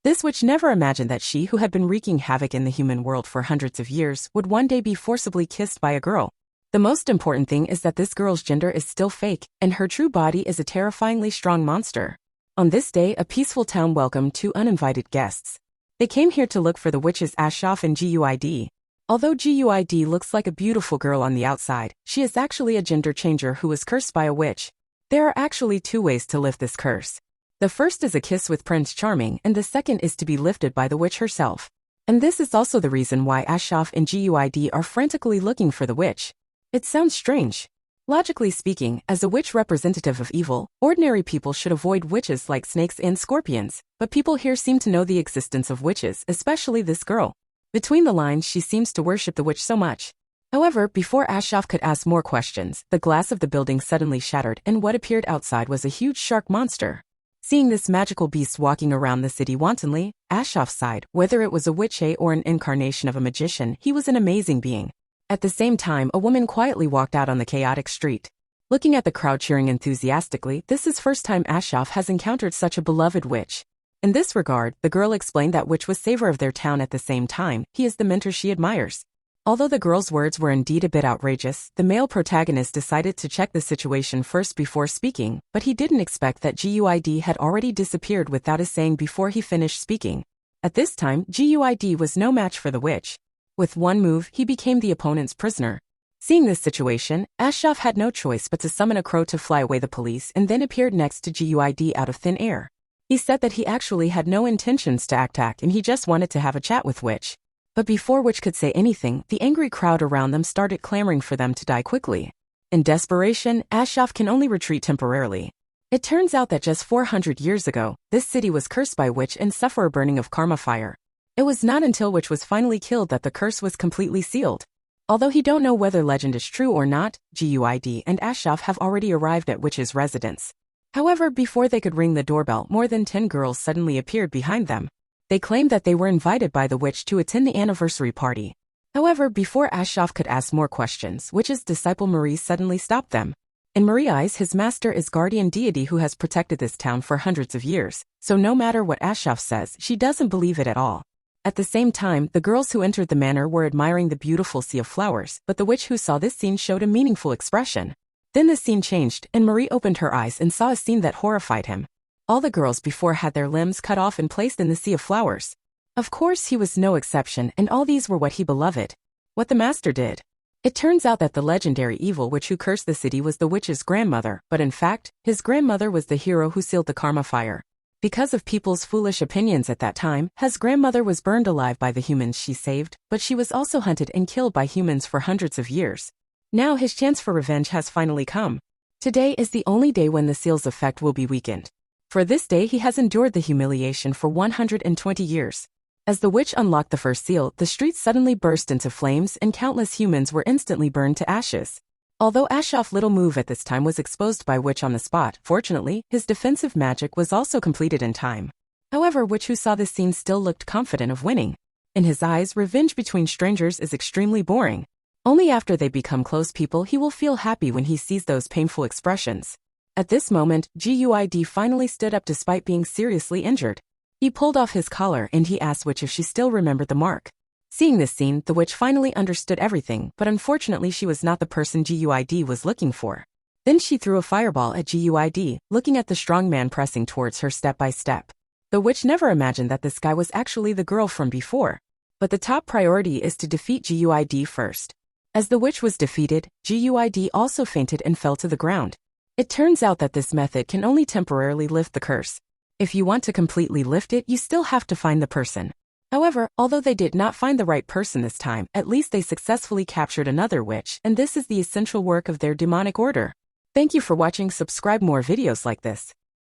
This witch never imagined that she, who had been wreaking havoc in the human world for hundreds of years, would one day be forcibly kissed by a girl. The most important thing is that this girl's gender is still fake, and her true body is a terrifyingly strong monster. On this day, a peaceful town welcomed two uninvited guests. They came here to look for the witches Ashoff and Guid. Although Guid looks like a beautiful girl on the outside, she is actually a gender changer who was cursed by a witch. There are actually two ways to lift this curse. The first is a kiss with Prince Charming, and the second is to be lifted by the witch herself. And this is also the reason why Ashoff and Guid are frantically looking for the witch. It sounds strange. Logically speaking, as a witch representative of evil, ordinary people should avoid witches like snakes and scorpions, but people here seem to know the existence of witches, especially this girl. Between the lines, she seems to worship the witch so much. However, before Ashoff could ask more questions, the glass of the building suddenly shattered, and what appeared outside was a huge shark monster. Seeing this magical beast walking around the city wantonly, Ashoff sighed. Whether it was a witch or an incarnation of a magician, he was an amazing being. At the same time, a woman quietly walked out on the chaotic street. Looking at the crowd cheering enthusiastically, this is first time Ashoff has encountered such a beloved witch. In this regard, the girl explained that witch was saver of their town. At the same time, he is the mentor she admires. Although the girl's words were indeed a bit outrageous, the male protagonist decided to check the situation first before speaking, but he didn't expect that Guid had already disappeared without a saying before he finished speaking. At this time, Guid was no match for the witch. With one move, he became the opponent's prisoner. Seeing this situation, Ashoff had no choice but to summon a crow to fly away the police and then appeared next to Guid out of thin air. He said that he actually had no intentions to attack and he just wanted to have a chat with Witch. But before Witch could say anything, the angry crowd around them started clamoring for them to die quickly. In desperation, Ashoff can only retreat temporarily. It turns out that just 400 years ago, this city was cursed by Witch and suffered a burning of karma fire. It was not until Witch was finally killed that the curse was completely sealed. Although he don't know whether legend is true or not, Guid and Ashoff have already arrived at Witch's residence. However, before they could ring the doorbell, more than 10 girls suddenly appeared behind them. They claimed that they were invited by the witch to attend the anniversary party. However, before Ashoff could ask more questions, Witch's disciple Marie suddenly stopped them. In Marie's eyes, his master is guardian deity who has protected this town for hundreds of years, so no matter what Ashoff says, she doesn't believe it at all. At the same time, the girls who entered the manor were admiring the beautiful sea of flowers, but the witch who saw this scene showed a meaningful expression. Then the scene changed, and Marie opened her eyes and saw a scene that horrified him. All the girls before had their limbs cut off and placed in the sea of flowers. Of course, he was no exception, and all these were what he beloved. What the master did. It turns out that the legendary evil witch who cursed the city was the witch's grandmother, but in fact, his grandmother was the hero who sealed the karma fire. Because of people's foolish opinions at that time, his grandmother was burned alive by the humans she saved, but she was also hunted and killed by humans for hundreds of years. Now his chance for revenge has finally come. Today is the only day when the seal's effect will be weakened. For this day he has endured the humiliation for 120 years. As the witch unlocked the first seal, the streets suddenly burst into flames and countless humans were instantly burned to ashes. Although Ashoff's little move at this time was exposed by Witch on the spot, fortunately, his defensive magic was also completed in time. However, Witch who saw this scene still looked confident of winning. In his eyes, revenge between strangers is extremely boring. Only after they become close people he will feel happy when he sees those painful expressions. At this moment, Guid finally stood up despite being seriously injured. He pulled off his collar and he asked Witch if she still remembered the mark. Seeing this scene, the witch finally understood everything, but unfortunately she was not the person Guid was looking for. Then she threw a fireball at Guid, looking at the strong man pressing towards her step by step. The witch never imagined that this guy was actually the girl from before. But the top priority is to defeat Guid first. As the witch was defeated, Guid also fainted and fell to the ground. It turns out that this method can only temporarily lift the curse. If you want to completely lift it, you still have to find the person. However, although they did not find the right person this time, at least they successfully captured another witch, and this is the essential work of their demonic order. Thank you for watching. Subscribe more videos like this.